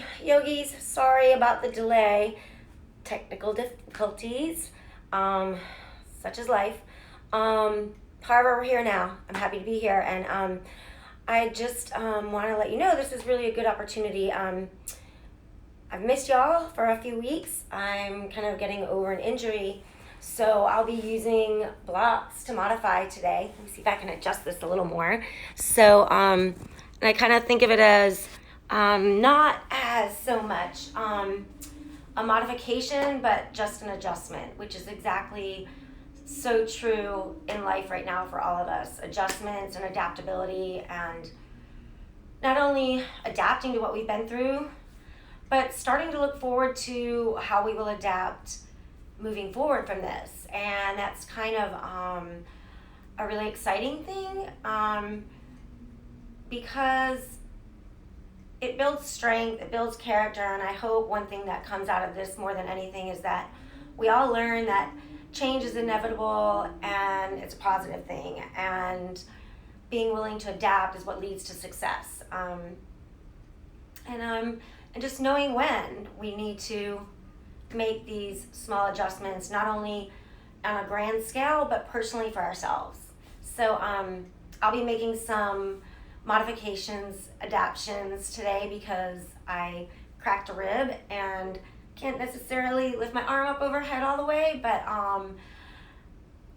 Hey, yogis, sorry about the delay. Technical difficulties, um, such as life. However, we're here now. I'm happy to be here, and I just want to let you know this is really a good opportunity. I've missed y'all for a few weeks. I'm kind of getting over an injury, so I'll be using blocks to modify today. Let me see if I can adjust this a little more. So, and I kind of think of it as not as so much a modification, but just an adjustment, which is exactly so true in life right now for all of us. Adjustments and adaptability, and not only adapting to what we've been through, but starting to look forward to how we will adapt moving forward from this. And that's kind of a really exciting thing because it builds strength, it builds character, and I hope one thing that comes out of this more than anything is that we all learn that change is inevitable and it's a positive thing, and being willing to adapt is what leads to success. And just knowing when we need to make these small adjustments, not only on a grand scale, but personally for ourselves. So I'll be making some modifications, adaptions today because I cracked a rib and can't necessarily lift my arm up overhead all the way, but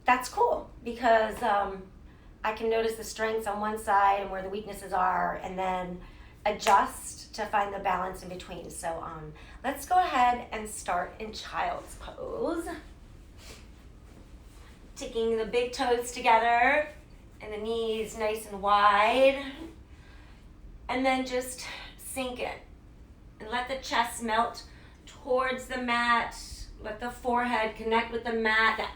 that's cool because I can notice the strengths on one side and where the weaknesses are, and then adjust to find the balance in between. So let's go ahead and start in child's pose. Taking the big toes together and the knees nice and wide. And then just sink it. And let the chest melt towards the mat. Let the forehead connect with the mat.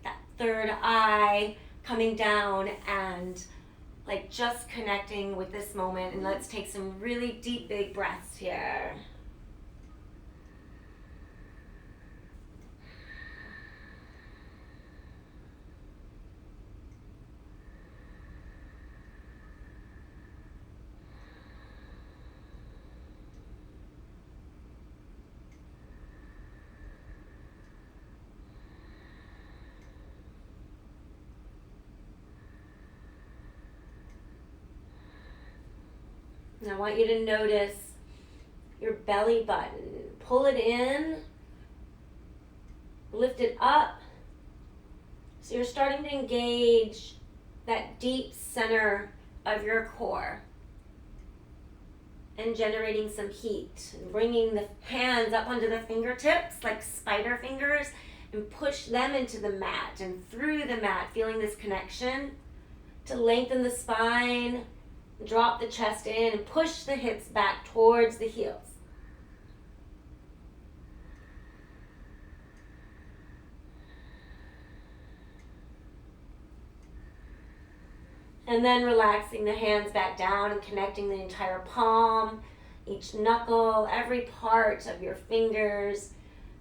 That third eye coming down, and like just connecting with this moment. And let's take some really deep, big breaths here. And I want you to notice your belly button. Pull it in, lift it up. So you're starting to engage that deep center of your core and generating some heat. And bringing the hands up onto the fingertips like spider fingers and push them into the mat and through the mat, feeling this connection to lengthen the spine. Drop the chest in and push the hips back towards the heels. And then relaxing the hands back down and connecting the entire palm, each knuckle, every part of your fingers,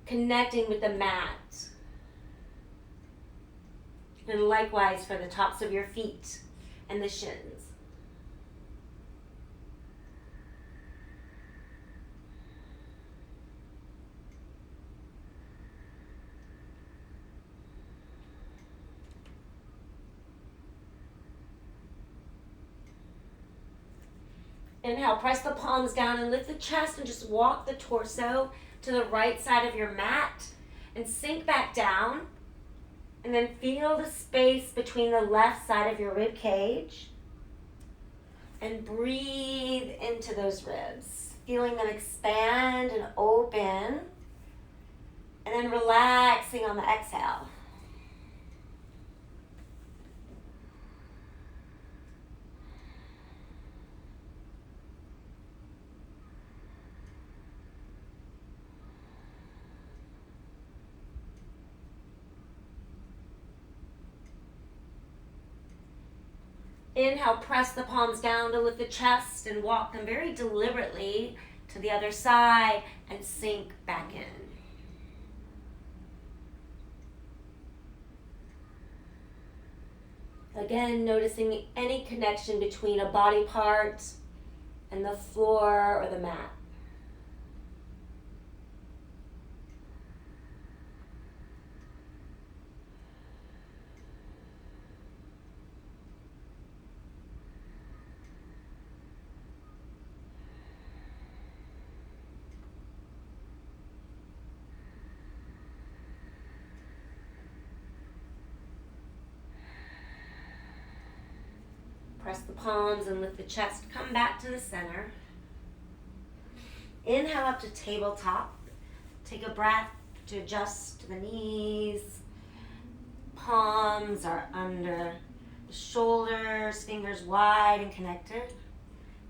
connecting with the mat. And likewise for the tops of your feet and the shins. Inhale, press the palms down and lift the chest and just walk the torso to the right side of your mat and sink back down. And then feel the space between the left side of your rib cage. And breathe into those ribs, feeling them expand and open. And then relaxing on the exhale. Inhale, press the palms down to lift the chest and walk them very deliberately to the other side and sink back in. Again, noticing any connection between a body part and the floor or the mat. Press the palms and lift the chest. Come back to the center. Inhale up to tabletop. Take a breath to adjust to the knees. Palms are under the shoulders, fingers wide and connected.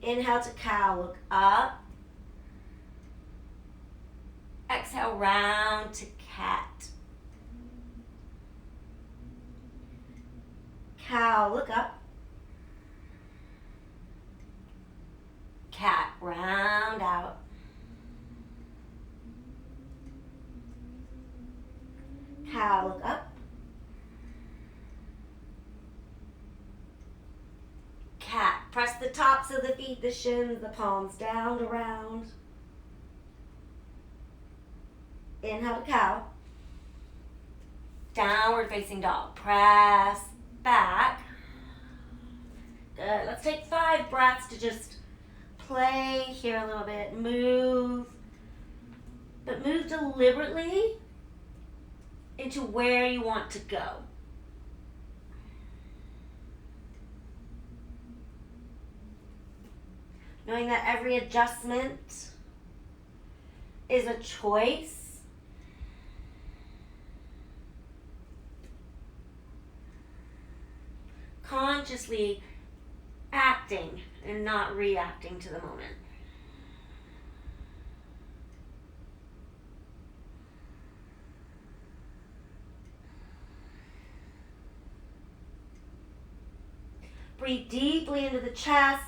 Inhale to cow, look up. Exhale, round to cat. Cow, look up. Cat, round out. Cow, look up. Cat, press the tops of the feet, the shins, the palms down, around. Inhale to cow. Downward facing dog. Press back. Good. Let's take 5 breaths to just play here a little bit. Move. But move deliberately into where you want to go. Knowing that every adjustment is a choice. Consciously acting and not reacting to the moment. Breathe deeply into the chest.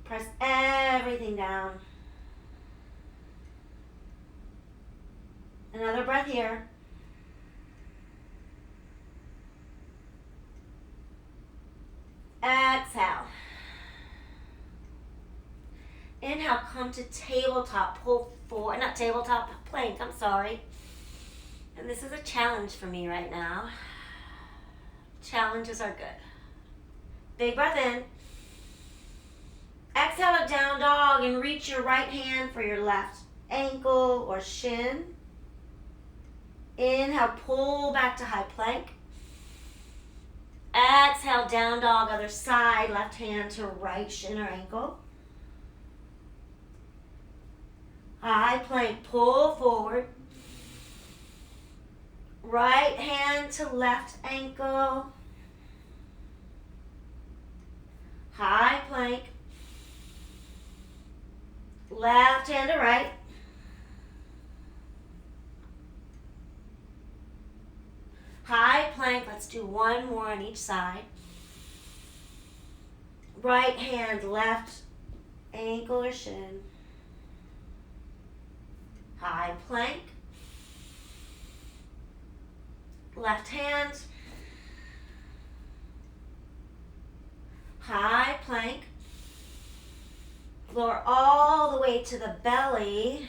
Press everything down. Another breath here. Exhale. Inhale, come to tabletop, pull forward, not tabletop, plank, I'm sorry. And this is a challenge for me right now. Challenges are good. Big breath in. Exhale to down dog and reach your right hand for your left ankle or shin. Inhale, pull back to high plank. Exhale, down dog, other side, left hand to right shin or ankle. High plank, pull forward. Right hand to left ankle. High plank. Left hand to right. High plank, let's do one more on each side. Right hand, left ankle or shin. High plank. Left hand. High plank. Lower all the way to the belly.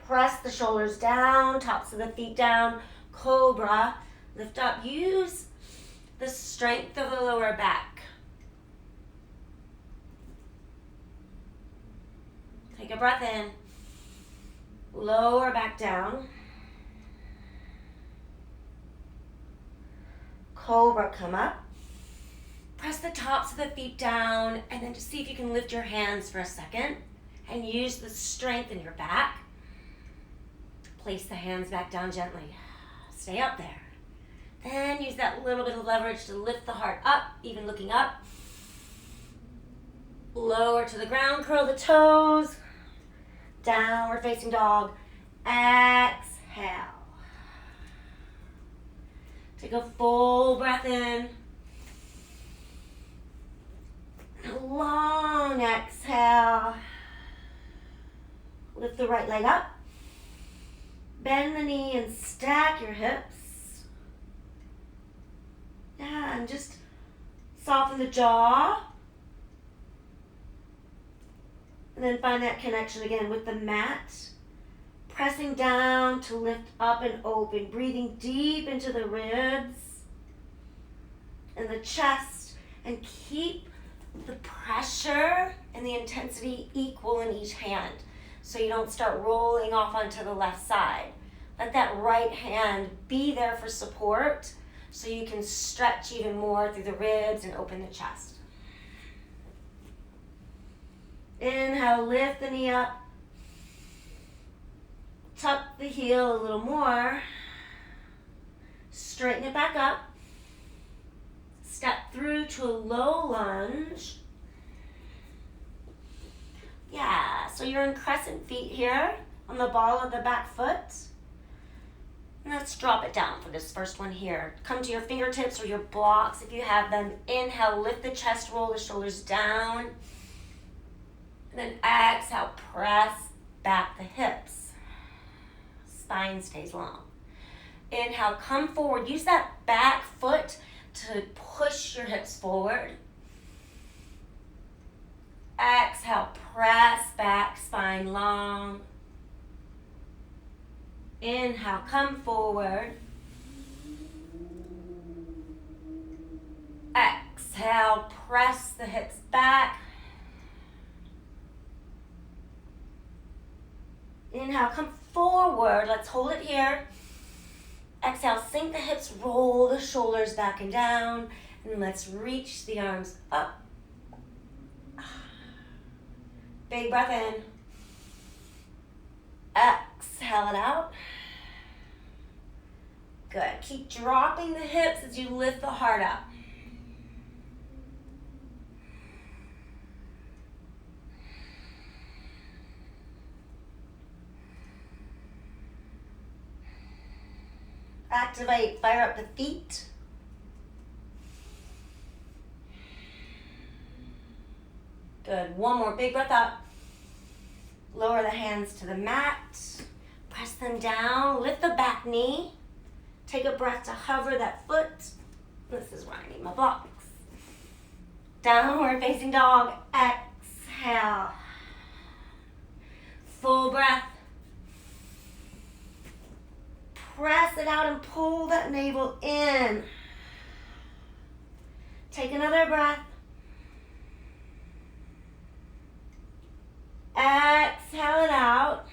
Press the shoulders down, tops of the feet down. Cobra. Lift up. Use the strength of the lower back. Take a breath in. Lower back down. Cobra, come up. Press the tops of the feet down and then just see if you can lift your hands for a second and use the strength in your back. Place the hands back down gently. Stay up there. Then use that little bit of leverage to lift the heart up, even looking up. Lower to the ground, curl the toes. Downward facing dog. Exhale. Take a full breath in. Long exhale. Lift the right leg up. Bend the knee and stack your hips. Yeah, and just soften the jaw. And then find that connection again with the mat. Pressing down to lift up and open. Breathing deep into the ribs and the chest. And keep the pressure and the intensity equal in each hand, so you don't start rolling off onto the left side. Let that right hand be there for support so you can stretch even more through the ribs and open the chest. Inhale, lift the knee up. Tuck the heel a little more. Straighten it back up. Step through to a low lunge. Yeah, so you're in crescent feet here on the ball of the back foot. And let's drop it down for this first one here. Come to your fingertips or your blocks if you have them. Inhale, lift the chest, roll the shoulders down. And then exhale, press back the hips. Spine stays long. Inhale, come forward. Use that back foot to push your hips forward. Exhale, press back, spine long. Inhale, come forward. Exhale, press the hips back. Inhale, come forward. Let's hold it here. Exhale, sink the hips, roll the shoulders back and down. And let's reach the arms up. Big breath in. Exhale it out. Good. Keep dropping the hips as you lift the heart up. Activate, fire up the feet. Good. One more big breath up. Lower the hands to the mat. Press them down. Lift the back knee. Take a breath to hover that foot. This is where I need my blocks. Downward facing dog. Exhale. Full breath. Press it out and pull that navel in. Take another breath. Exhale it out.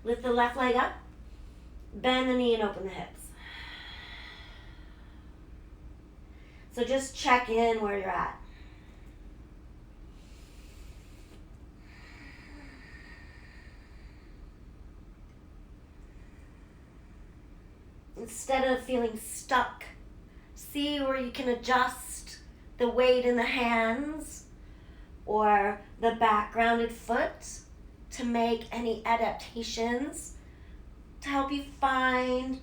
Lift the left leg up. Bend the knee and open the hips. So just check in where you're at. Instead of feeling stuck, see where you can adjust the weight in the hands or the back grounded foot to make any adaptations to help you find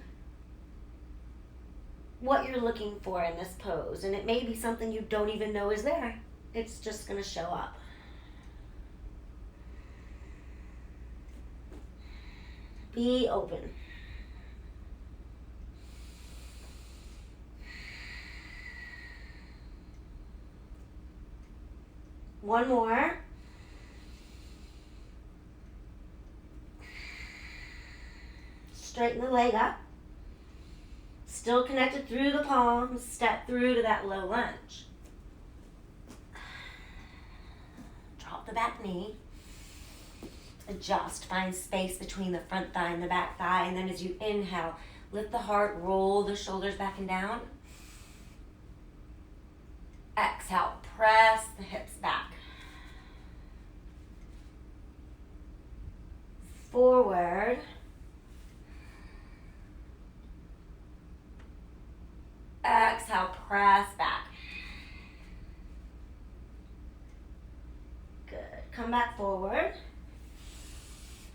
what you're looking for in this pose. And it may be something you don't even know is there. It's just going to show up. Be open. One more. Straighten the leg up. Still connected through the palms. Step through to that low lunge. Drop the back knee. Adjust. Find space between the front thigh and the back thigh. And then as you inhale, lift the heart, roll the shoulders back and down. Exhale, press the hips back. Forward. Exhale, press back. Good. Come back forward.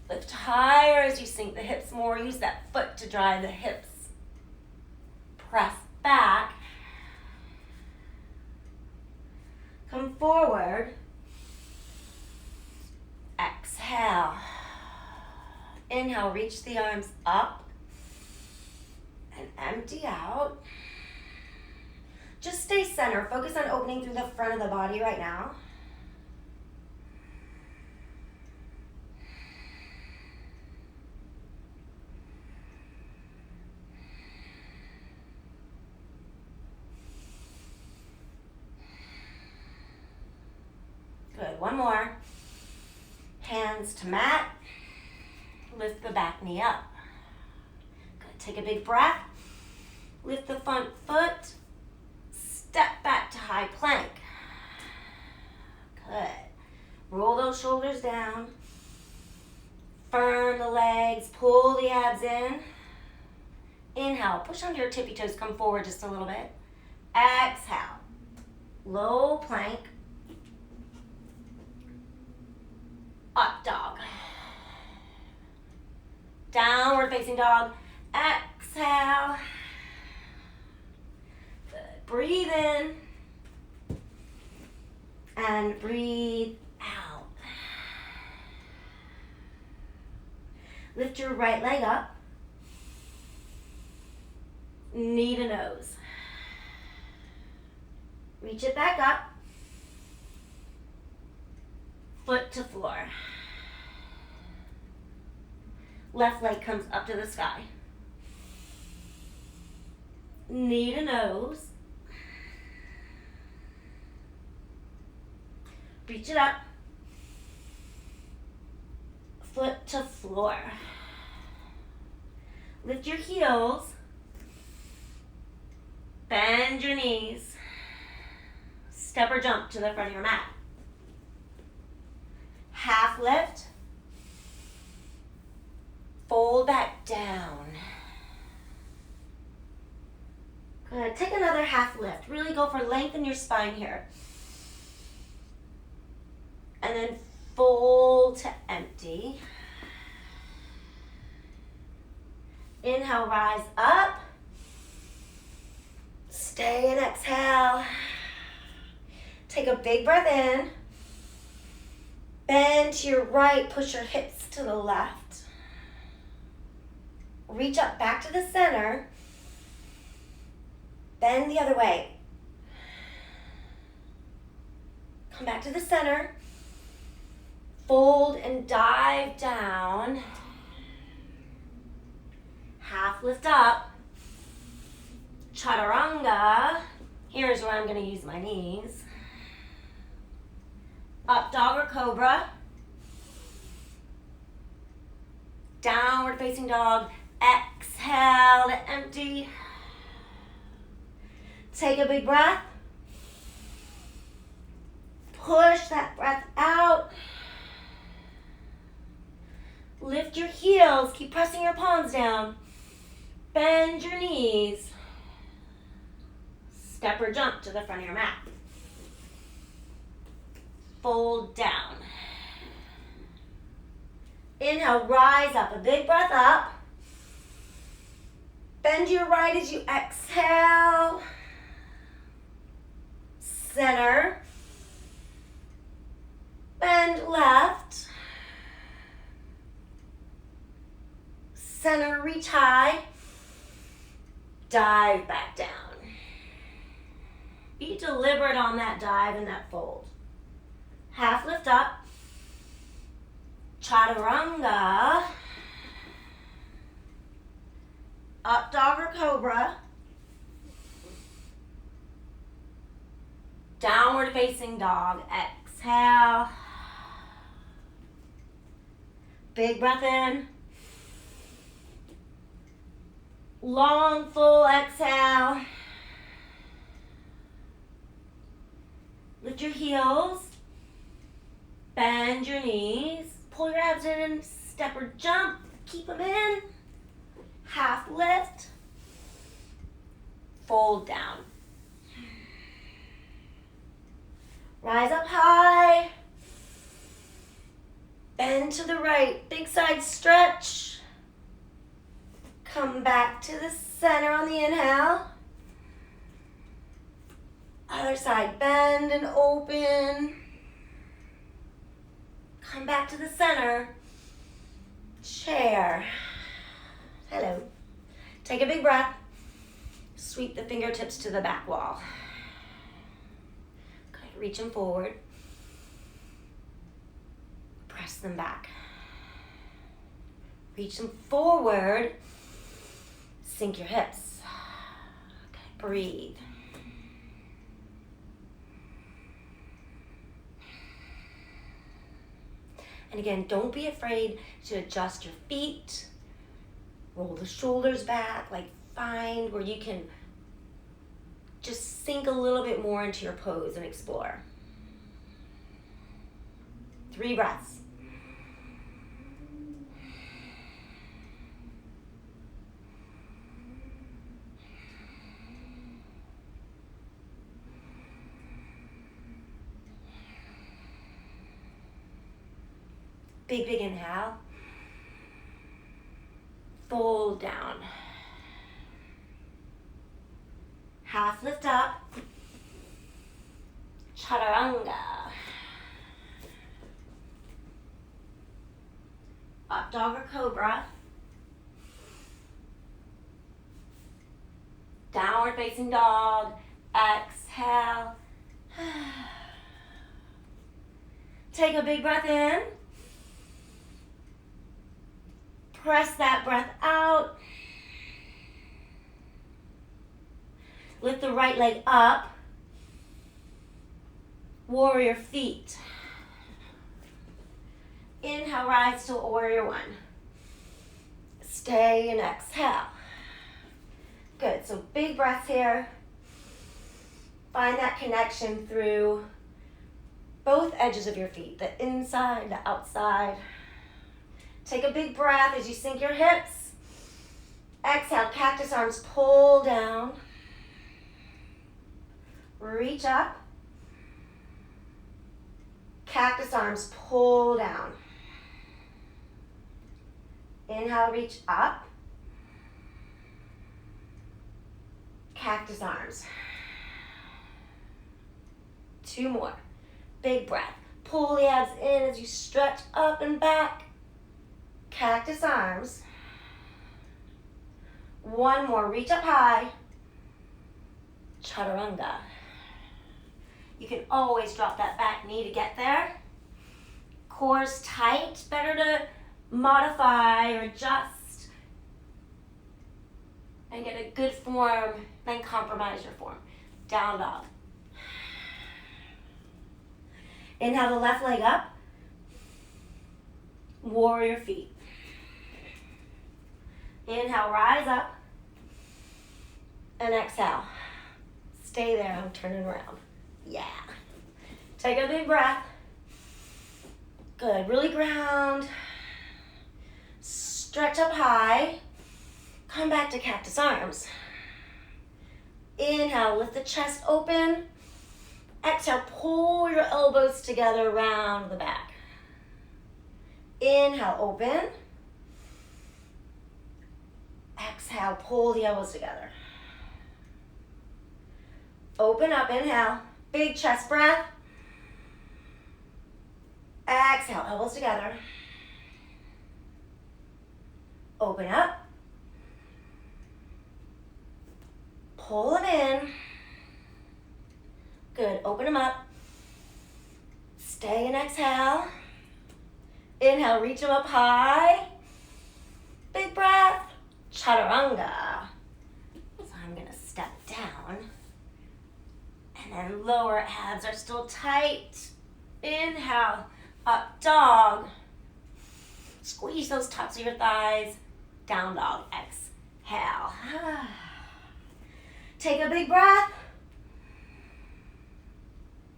Lift higher as you sink the hips more. Use that foot to drive the hips. Press back. Come forward. Exhale. Inhale, reach the arms up and empty out. Just stay centered. Focus on opening through the front of the body right now. Good. One more. Hands to mat. Lift the back knee up. Good. Take a big breath. Lift the front foot. Step back to high plank. Good. Roll those shoulders down. Firm the legs. Pull the abs in. Inhale. Push onto your tippy toes. Come forward just a little bit. Exhale. Low plank. Up dog. Downward facing dog. Exhale. Good. Breathe in. And breathe out. Lift your right leg up. Knee to nose. Reach it back up. Foot to floor. Left leg comes up to the sky. Knee to nose. Reach it up. Foot to floor. Lift your heels. Bend your knees. Step or jump to the front of your mat. Half lift. Fold back down. Good. Take another half lift. Really go for length in your spine here. And then fold to empty. Inhale, rise up. Stay and exhale. Take a big breath in. Bend to your right, push your hips to the left. Reach up back to the center. Bend the other way. Come back to the center. Fold and dive down. Half lift up. Chaturanga. Here's where I'm going to use my knees. Up dog or cobra. Downward facing dog. Exhale to empty. Take a big breath. Push that breath out. Lift your heels. Keep pressing your palms down. Bend your knees. Step or jump to the front of your mat. Fold down. Inhale, rise up. A big breath up. Bend your right as you exhale. Center. Bend left. Center, reach high. Dive back down. Be deliberate on that dive and that fold. Half lift up. Chaturanga. Up dog or cobra. Downward facing dog. Exhale. Big breath in. Long, full exhale. Lift your heels. Bend your knees. Pull your abs in. Step or jump. Keep them in. Half lift. Fold down. Rise up high. Bend to the right. Big side stretch. Come back to the center on the inhale. Other side, bend and open. Come back to the center. Chair. Hello. Take a big breath. Sweep the fingertips to the back wall. Good. Reach them forward. Press them back. Reach them forward. Sink your hips. Okay. Breathe. And again, don't be afraid to adjust your feet. Roll the shoulders back, like find where you can just sink a little bit more into your pose and explore. 3 breaths. Big, big inhale. Fold down. Half lift up. Chaturanga. Up dog or cobra. Downward facing dog. Exhale. Take a big breath in. Press that breath out. Lift the right leg up. Warrior feet. Inhale, rise to warrior 1. Stay and exhale. Good, so big breaths here. Find that connection through both edges of your feet, the inside, the outside. Take a big breath as you sink your hips. Exhale, cactus arms pull down. Reach up. Cactus arms pull down. Inhale, reach up. Cactus arms. 2 more. Big breath. Pull the abs in as you stretch up and back. Cactus arms. 1 more. Reach up high. Chaturanga. You can always drop that back knee to get there. Core's tight. Better to modify or adjust and get a good form, then compromise your form. Down dog. Inhale the left leg up. Warrior feet. Inhale, rise up. And exhale. Stay there, I'm turning around. Yeah. Take a big breath. Good, really ground. Stretch up high. Come back to cactus arms. Inhale, lift the chest open. Exhale, pull your elbows together around the back. Inhale, open. Exhale, pull the elbows together. Open up, inhale. Big chest breath. Exhale, elbows together. Open up. Pull them in. Good, open them up. Stay and exhale. Inhale, reach them up high. Big breath. Chaturanga. So I'm gonna step down. And then lower abs are still tight. Inhale, up dog. Squeeze those tops of your thighs. Down dog, exhale. Take a big breath.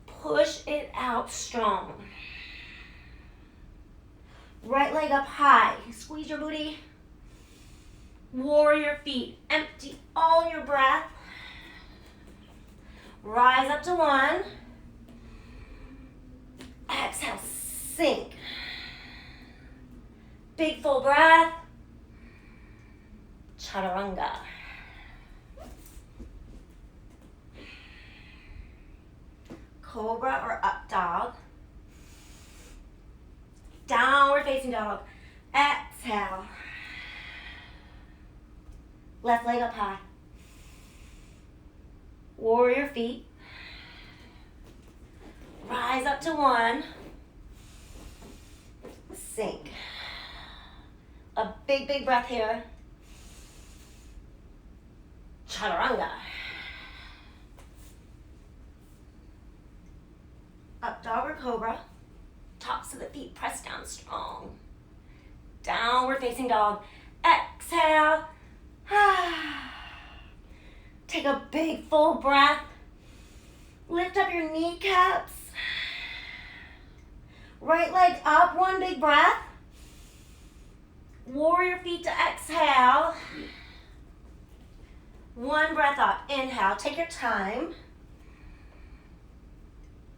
Push it out strong. Right leg up high. Squeeze your booty. Warrior feet. Empty all your breath. Rise up to 1. Exhale, sink. Big full breath. Chaturanga. Cobra or up dog. Downward facing dog. Exhale. Left leg up high. Warrior feet. Rise up to 1. Sink. A big, big breath here. Chaturanga. Up dog or cobra. Tops of the feet press down strong. Downward facing dog. Exhale. exhale. Take a big full breath. Lift up your kneecaps. Right leg up, one big breath. Warrior feet to exhale. One breath up, inhale, take your time.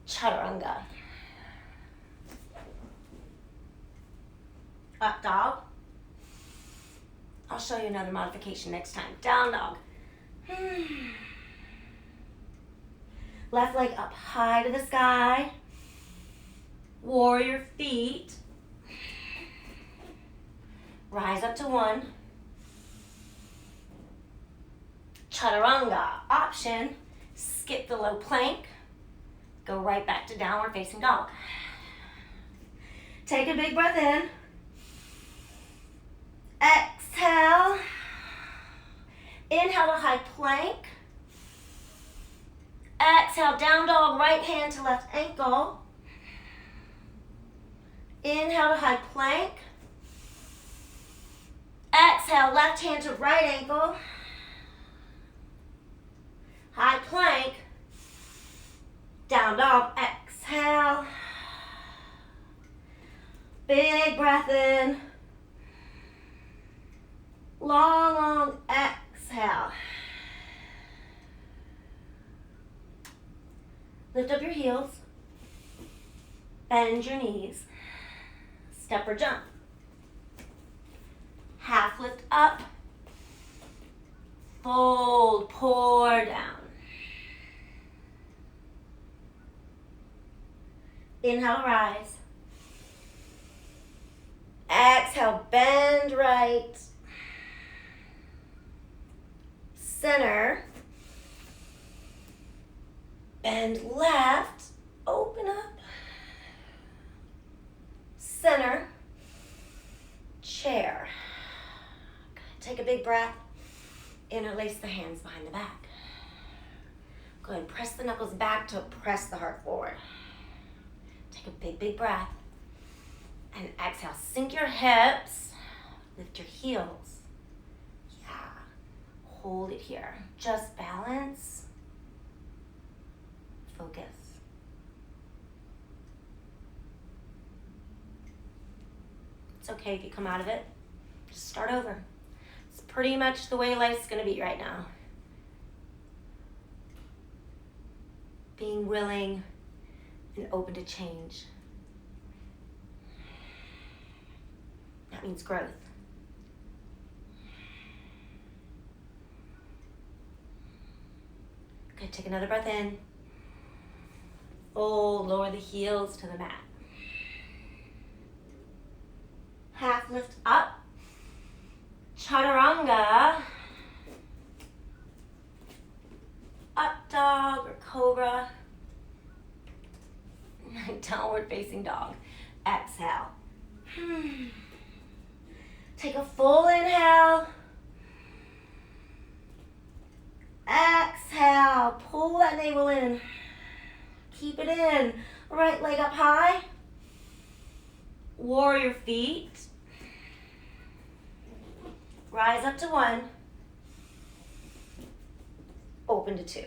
Chaturanga. Up dog. I'll show you another modification next time. Down dog. Left leg up high to the sky. Warrior feet. Rise up to one. Chaturanga. Option, skip the low plank. Go right back to downward facing dog. Take a big breath in. Exhale. Inhale to high plank. Exhale, down dog, right hand to left ankle. Inhale to high plank. Exhale, left hand to right ankle. High plank. Down dog, exhale. Big breath in. Long, long exhale. Lift up your heels. Bend your knees. Step or jump. Half lift up. Fold, pour down. Inhale, rise. Exhale, bend right. Center. Bend left. Open up. Center. Chair. Take a big breath. Interlace the hands behind the back. Go ahead and press the knuckles back to press the heart forward. Take a big, big breath. And exhale, sink your hips. Lift your heels. Yeah. Hold it here. Just balance. Focus. It's okay if you come out of it. Just start over. It's pretty much the way life's gonna be right now. Being willing and open to change. That means growth. Okay, take another breath in. Fold, lower the heels to the mat. Half lift up. Chaturanga. Up dog or cobra. Downward facing dog. Exhale. Take a full inhale. Exhale. Pull that navel in. Keep it in. Right leg up high. Warrior feet. Rise up to one. Open to two.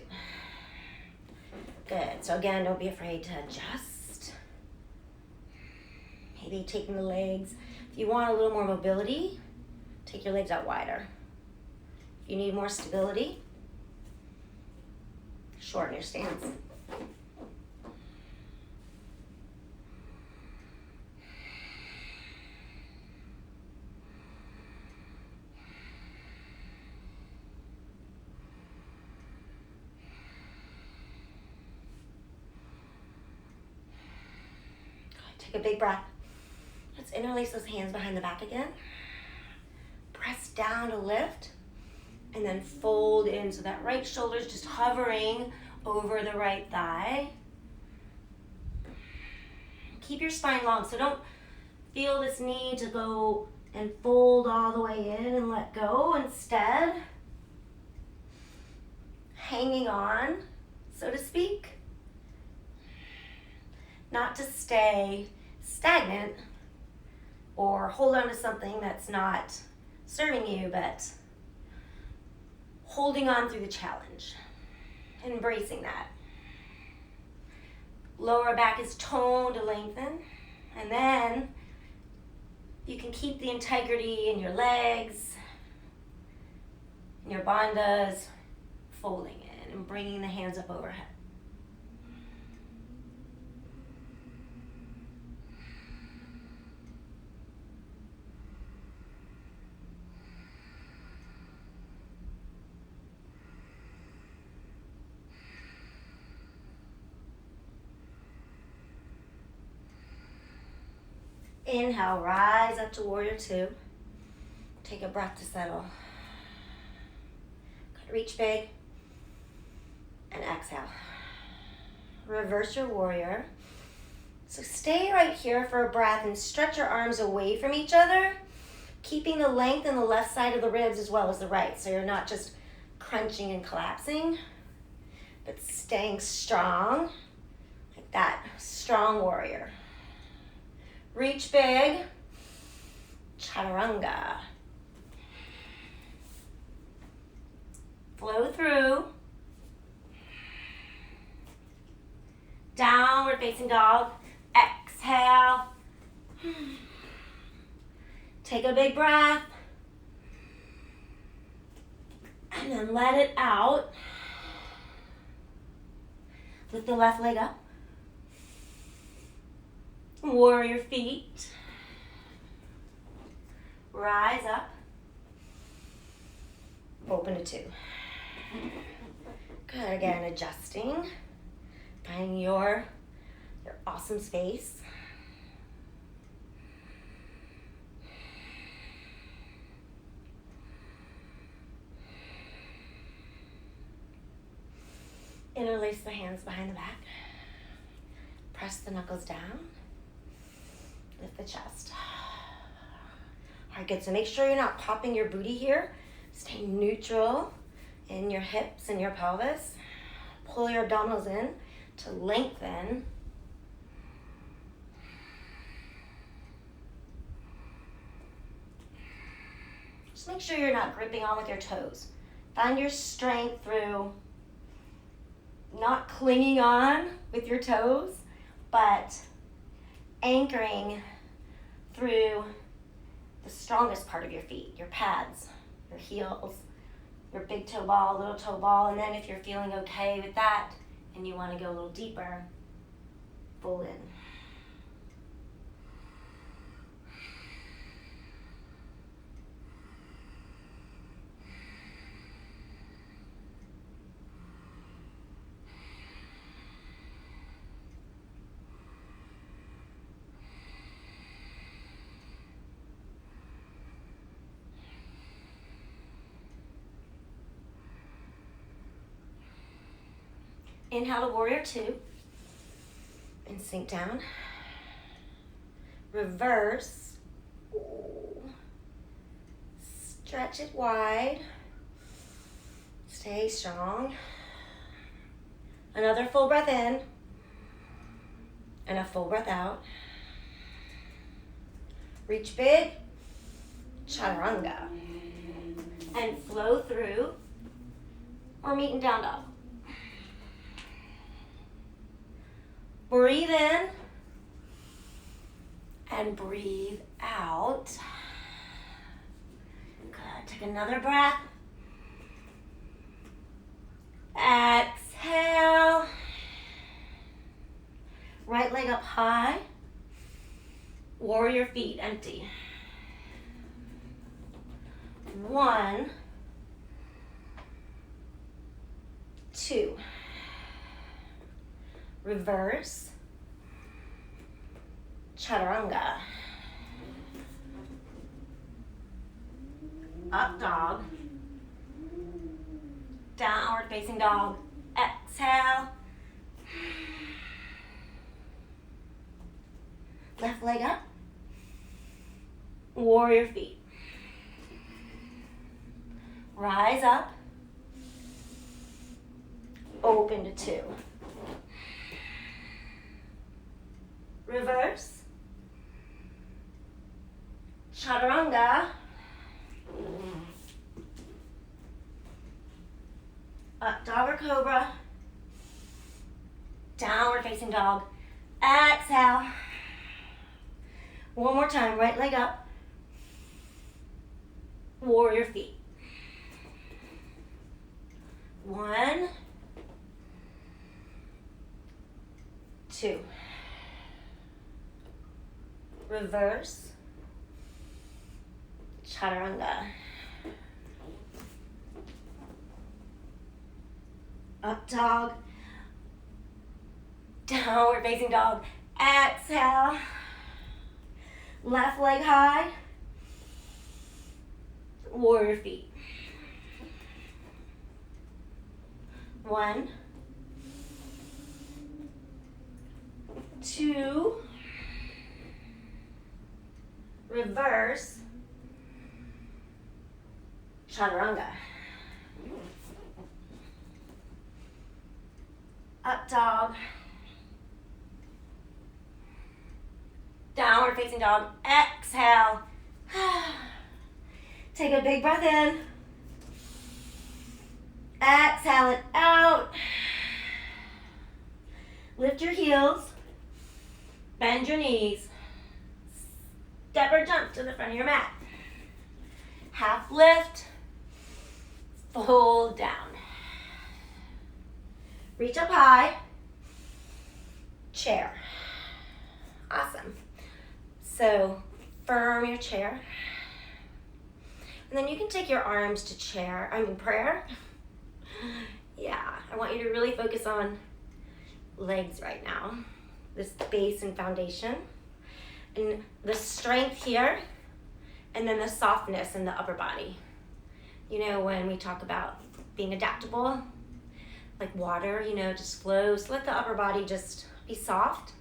Good. So again, don't be afraid to adjust. Maybe taking the legs. If you want a little more mobility, take your legs out wider. If you need more stability, shorten your stance. Take a big breath. Let's interlace those hands behind the back again. Press down to lift. And then fold in so that right shoulder's just hovering over the right thigh. Keep your spine long, so don't feel this need to go and fold all the way in and let go. Instead, hanging on, so to speak. Not to stay stagnant or hold on to something that's not serving you, but holding on through the challenge, embracing that. Lower back is toned to lengthen, and then you can keep the integrity in your legs, in your bandhas, folding in and bringing the hands up overhead. Inhale, rise up to warrior two. Take a breath to settle. Good, reach big. And exhale. Reverse your warrior. So stay right here for a breath and stretch your arms away from each other, keeping the length in the left side of the ribs as well as the right. So you're not just crunching and collapsing, but staying strong, like that. Strong warrior. Reach big, chaturanga. Flow through. Downward facing dog. Exhale. Take a big breath. And then let it out. Lift the left leg up. Warrior feet. Rise up. Open to two. Good, again, adjusting. Finding your awesome space. Interlace the hands behind the back. Press the knuckles down. Lift the chest. All right, good. So make sure you're not popping your booty here. Stay neutral in your hips and your pelvis. Pull your abdominals in to lengthen. Just make sure you're not gripping on with your toes. Find your strength through not clinging on with your toes, but anchoring through the strongest part of your feet, your pads, your heels, your big toe ball, little toe ball, and then if you're feeling okay with that and you want to go a little deeper, fold in. Inhale to warrior two and sink down. Reverse. Stretch it wide. Stay strong. Another full breath in and a full breath out. Reach big, chaturanga, and flow through or meet in down dog. Breathe in and breathe out. Good. Take another breath. Exhale. Right leg up high. Warrior feet empty. 1, 2. Reverse. Chaturanga. Up dog. Downward facing dog. Exhale. Left leg up. Warrior feet. Rise up. Open to 2. Reverse. Chaturanga. Up dog or cobra. Downward facing dog. Exhale. One more time, right leg up. Warrior feet. 1, 2. Reverse. Chaturanga. Up dog. Downward facing dog. Exhale. Left leg high. Warrior feet. 1, 2. Reverse. Chaturanga. Up dog. Downward facing dog. Exhale. Take a big breath in. Exhale it out. Lift your heels. Bend your knees. Step or jump to the front of your mat. Half lift. Fold down. Reach up high. Chair. Awesome. So firm your chair. And then you can take your arms to prayer. Yeah, I want you to really focus on legs right now. This base and foundation. And the strength here, and then the softness in the upper body. You know, when we talk about being adaptable, like water, just flows. Let the upper body just be soft.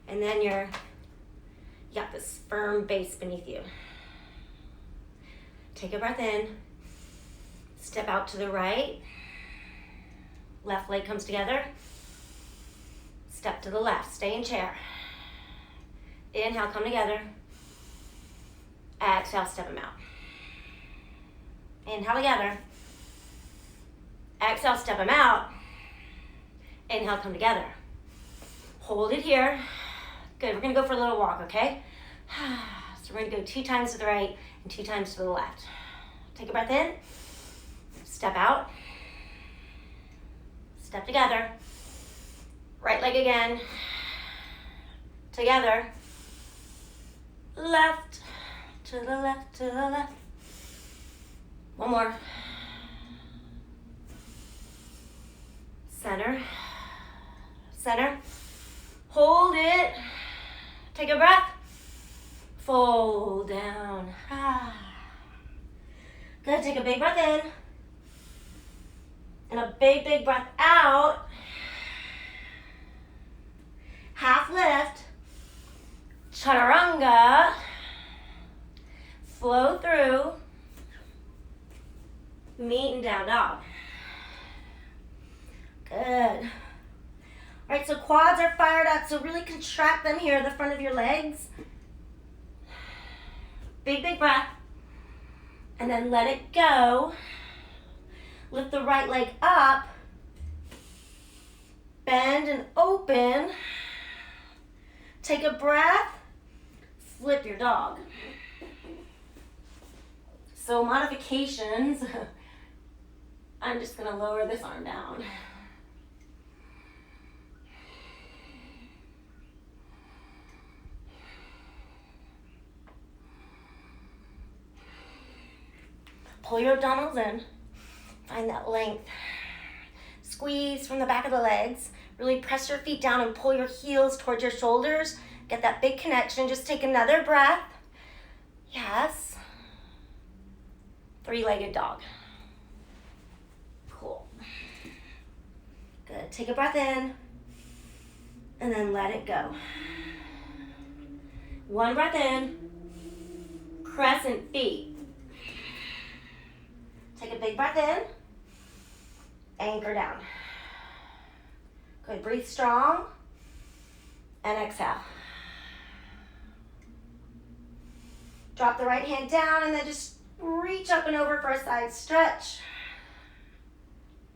And then you got this firm base beneath you. Take a breath in. Step out to the right. Left leg comes together. Step to the left. Stay in chair. Inhale, come together. Exhale, step them out. Inhale together. Exhale, step them out. Inhale, come together. Hold it here. Good, we're gonna go for a little walk, okay? So we're gonna go 2 times to the right and 2 times to the left. Take a breath in. Step out. Step together. Right leg again. Together. Left, to the left, to the left. One more. Center, center. Hold it. Take a breath. Fold down. Good, take a big breath in. And a big, big breath out. Half lift. Chaturanga. Flow through. Meet and down dog. Good. All right, so quads are fired up, so really contract them here, the front of your legs. Big, big breath. And then let it go. Lift the right leg up. Bend and open. Take a breath. Flip your dog. So modifications. I'm just gonna lower this arm down. Pull your abdominals in. Find that length. Squeeze from the back of the legs. Really press your feet down and pull your heels towards your shoulders. Get that big connection. Just take another breath. Yes. 3-legged dog. Cool. Good. Take a breath in. And then let it go. One breath in. Crescent feet. Take a big breath in. Anchor down. Good. Breathe strong. And exhale. Drop the right hand down and then just reach up and over for a side stretch.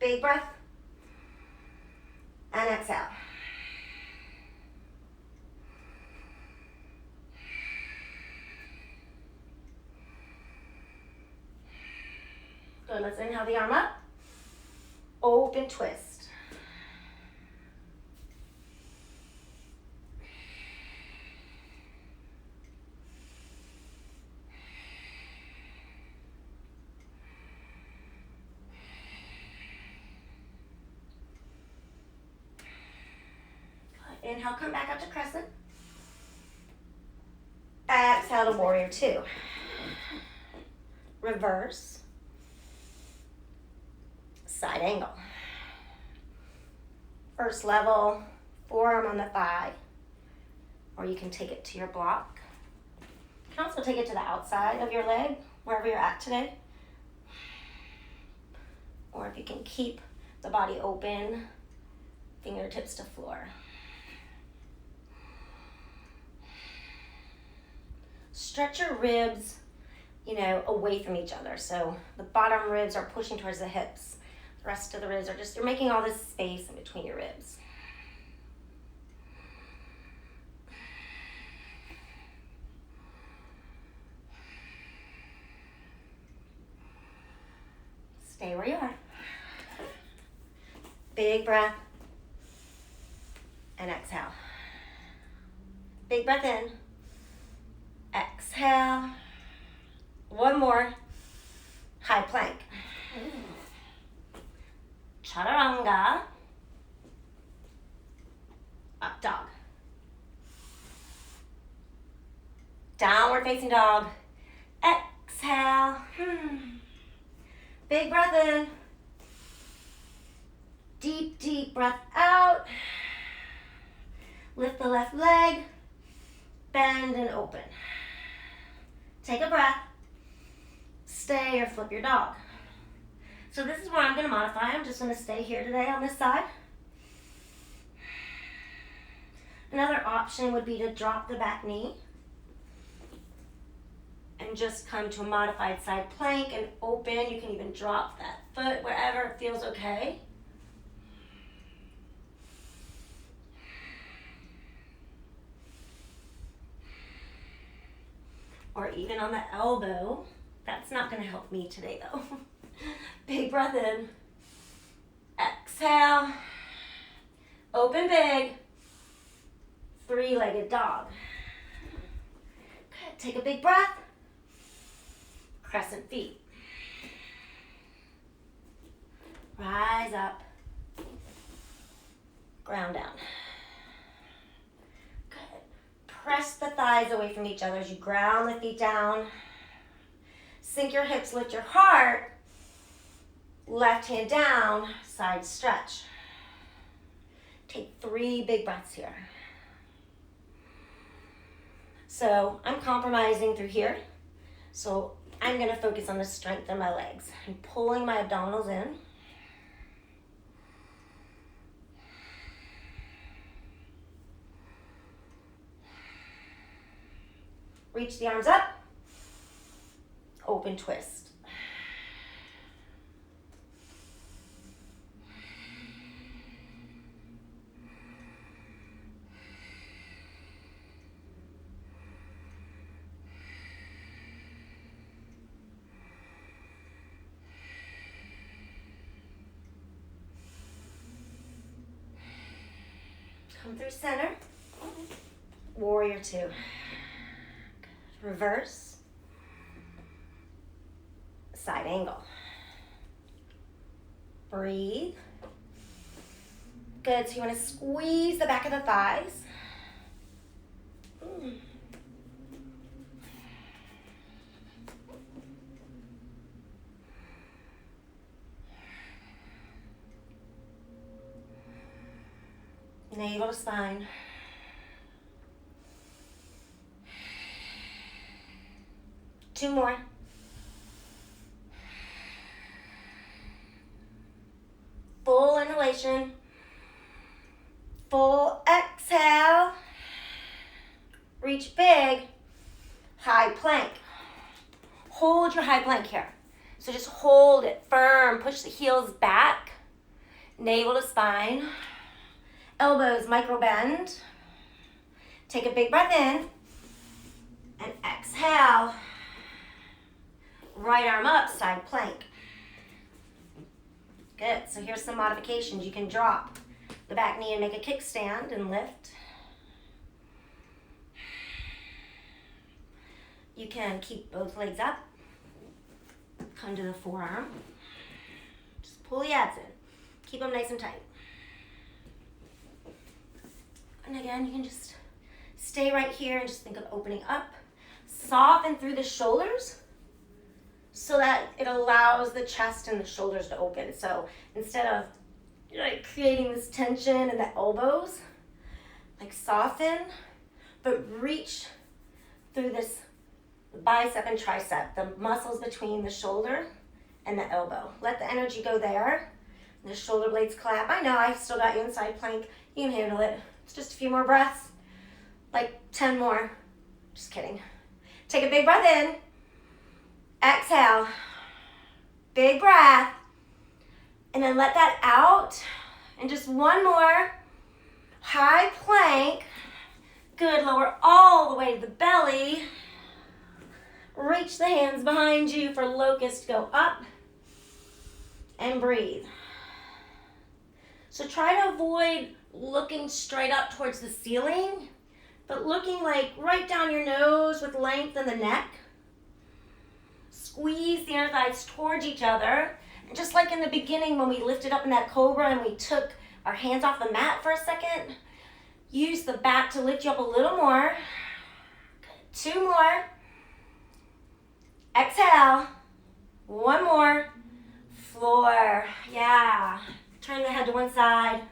Big breath. And exhale. Good, let's inhale the arm up. Open twist. Good. Inhale, come back up to crescent. Exhale to warrior two. Reverse. Side angle. First level, forearm on the thigh, or you can take it to your block. You can also take it to the outside of your leg, wherever you're at today. Or if you can keep the body open, fingertips to floor. Stretch your ribs, away from each other. So the bottom ribs are pushing towards the hips. The rest of the ribs are you're making all this space in between your ribs. Stay where you are. Big breath. And exhale. Big breath in. Exhale. One more. High plank. Chaturanga. Up dog. Downward facing dog. Exhale. Big breath in. Deep, deep breath out. Lift the left leg. Bend and open. Take a breath. Stay or flip your dog. So this is where I'm going to modify. I'm just going to stay here today on this side. Another option would be to drop the back knee and just come to a modified side plank and open. You can even drop that foot wherever it feels okay. Or even on the elbow. That's not going to help me today though. Big breath in. Exhale. Open big. Three-legged dog. Good. Take a big breath. Crescent feet. Rise up. Ground down. Good. Press the thighs away from each other as you ground the feet down. Sink your hips, lift your heart. Left hand down, side stretch. Take 3 big breaths here. So I'm compromising through here. So I'm going to focus on the strength in my legs. I'm pulling my abdominals in. Reach the arms up. Open twist. Come through center. Warrior two. Reverse. Side angle. Breathe. Good, so you want to squeeze the back of the thighs. Navel to spine. Two more. Full inhalation. Full exhale. Reach big. High plank. Hold your high plank here. So just hold it firm. Push the heels back. navel to spine, elbows micro bend. Take a big breath in and exhale. Right arm up, side plank. Good, so here's some modifications. You can drop the back knee and make a kickstand and lift. You can keep both legs up. Come to the forearm. Just pull the abs in. Keep them nice and tight. And again, you can just stay right here and just think of opening up. Soften through the shoulders so that it allows the chest and the shoulders to open. So instead of like creating this tension in the elbows, like soften, but reach through this bicep and tricep, the muscles between the shoulder and the elbow. Let the energy go there. The shoulder blades clap. I know, I still got you in side plank. You can handle it. It's just a few more breaths. Like 10 more. Just kidding. Take a big breath in. Exhale. Big breath. And then let that out. And just one more. High plank. Good. Lower all the way to the belly. Reach the hands behind you for locust. Go up. And breathe. So try to avoid looking straight up towards the ceiling, but looking like right down your nose with length in the neck. Squeeze the inner thighs towards each other. And just like in the beginning when we lifted up in that cobra and we took our hands off the mat for a second, use the back to lift you up a little more. Good. 2 more. Exhale. 1 more. Floor. Yeah. Turn the head to one side.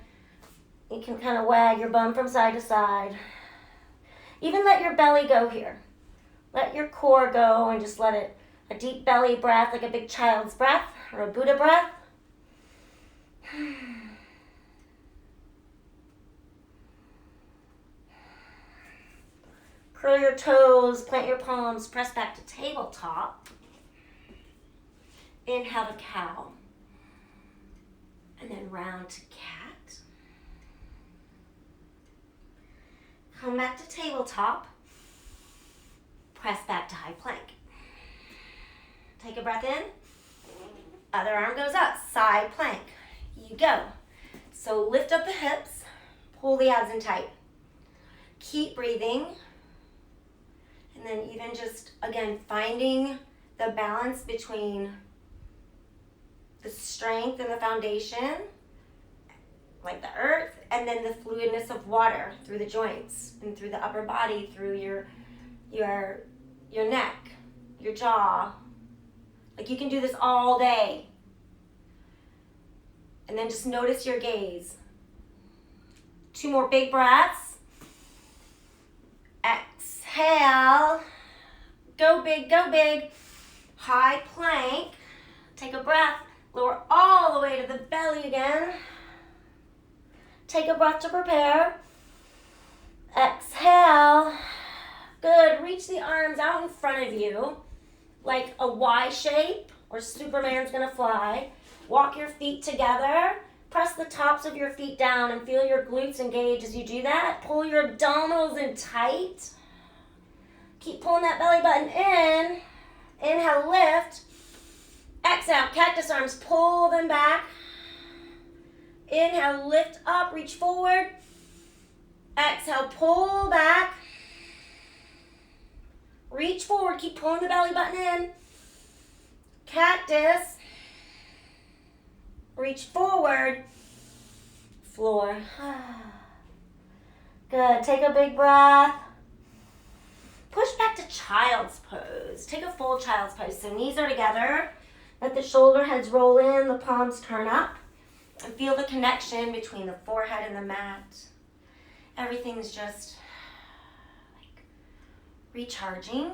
You can kind of wag your bum from side to side. Even let your belly go here. Let your core go and just let it, a deep belly breath, like a big child's breath or a Buddha breath. Curl your toes, plant your palms, press back to tabletop. Inhale to cow. And then round to cat. Come back to tabletop. Press back to high plank. Take a breath in. Other arm goes up. Side plank. You go. So lift up the hips. Pull the abs in tight. Keep breathing. And then even just, again, finding the balance between the strength and the foundation, like the earth, and then the fluidness of water through the joints and through the upper body, through your neck, your jaw. Like you can do this all day. And then just notice your gaze. 2 more big breaths. Exhale. Go big, go big. High plank. Take a breath. Lower all the way to the belly again. Take a breath to prepare. Exhale. Good. Reach the arms out in front of you like a Y shape or Superman's gonna fly. Walk your feet together. Press the tops of your feet down and feel your glutes engage as you do that. Pull your abdominals in tight. Keep pulling that belly button in. Inhale, lift. Exhale, cactus arms, pull them back. Inhale, lift up, reach forward. Exhale, pull back. Reach forward, keep pulling the belly button in. Cactus. Reach forward. Floor. Good, take a big breath. Push back to child's pose. Take a full child's pose. So knees are together. Let the shoulder heads roll in, the palms turn up. And feel the connection between the forehead and the mat. Everything's just like recharging.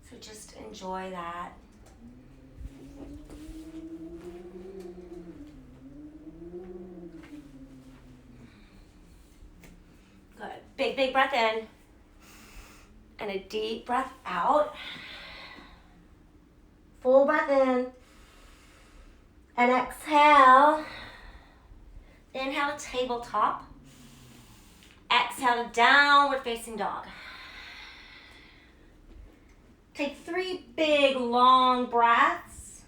So just enjoy that. Good. Big, big breath in. And a deep breath out. Full breath in. And exhale. Inhale to tabletop. Exhale to downward facing dog. Take 3 big, long breaths.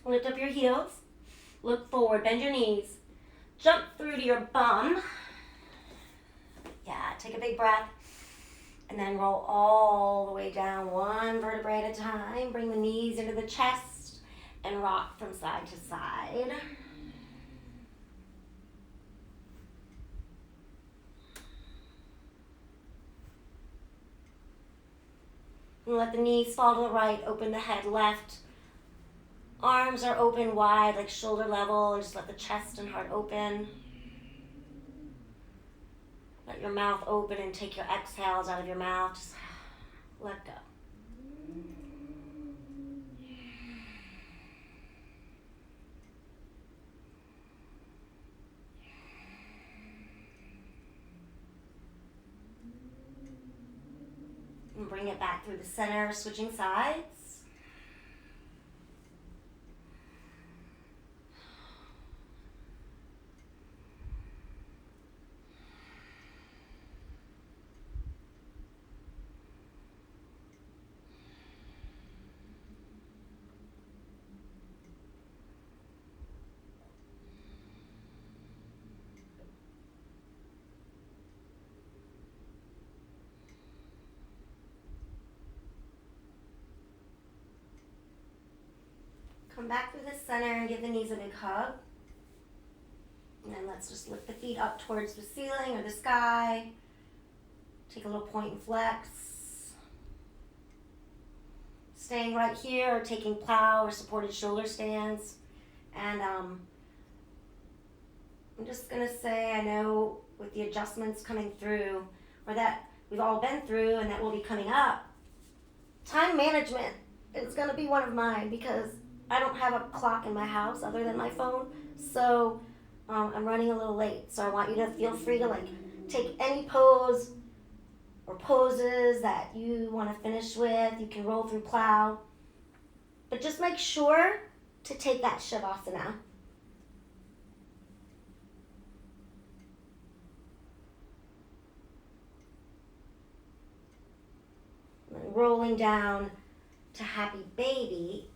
Lift up your heels. Look forward, bend your knees. Jump through to your bum. Yeah, take a big breath. And then roll all the way down, one vertebrae at a time. Bring the knees into the chest and rock from side to side. And let the knees fall to the right, open the head left. Arms are open wide, like shoulder level, and just let the chest and heart open. Let your mouth open and take your exhales out of your mouth. Just let go. And bring it back through the center, switching sides. Come back through the center and give the knees a big hug. And then let's just lift the feet up towards the ceiling or the sky. Take a little point and flex. Staying right here or taking plow or supported shoulder stands. And I'm just going to say, I know with the adjustments coming through, or that we've all been through and that will be coming up, time management is going to be one of mine because I don't have a clock in my house other than my phone. So I'm running a little late. So I want you to feel free to take any pose or poses that you want to finish with. You can roll through plow. But just make sure to take that Shavasana. And then rolling down to happy baby.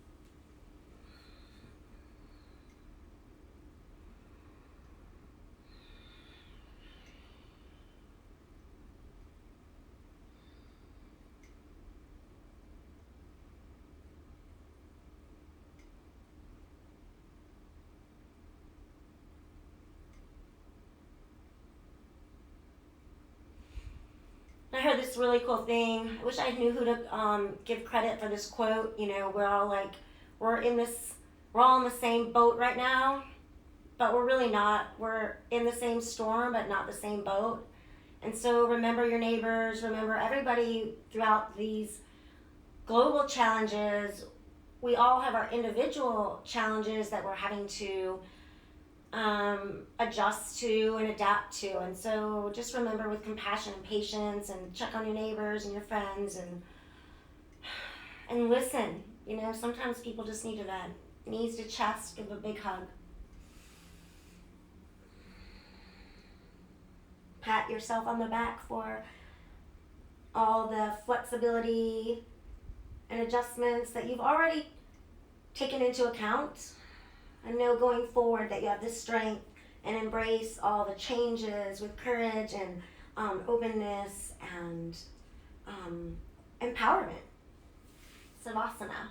I heard this really cool thing. I wish I knew who to give credit for this quote. You know, we're all all in the same boat right now, but we're really not. We're in the same storm, but not the same boat. And so remember your neighbors, remember everybody throughout these global challenges. We all have our individual challenges that we're having to adjust to and adapt to. And so just remember with compassion and patience and check on your neighbors and your friends and listen. You know, sometimes people just need to vent. Knees to chest, give a big hug. Pat yourself on the back for all the flexibility and adjustments that you've already taken into account. And know going forward that you have the strength and embrace all the changes with courage and openness and empowerment. Savasana.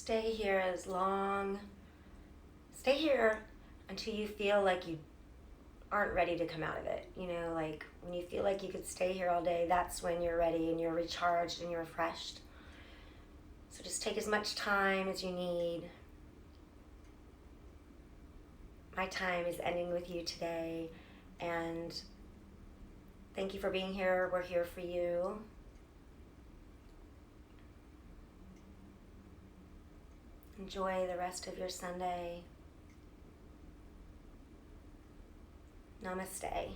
stay here as long. Stay here until you feel like you aren't ready to come out of it. You know, like when you feel like you could stay here all day, that's when you're ready and you're recharged and you're refreshed. So just take as much time as you need. My time is ending with you today, and thank you for being here. We're here for you. Enjoy the rest of your Sunday. Namaste.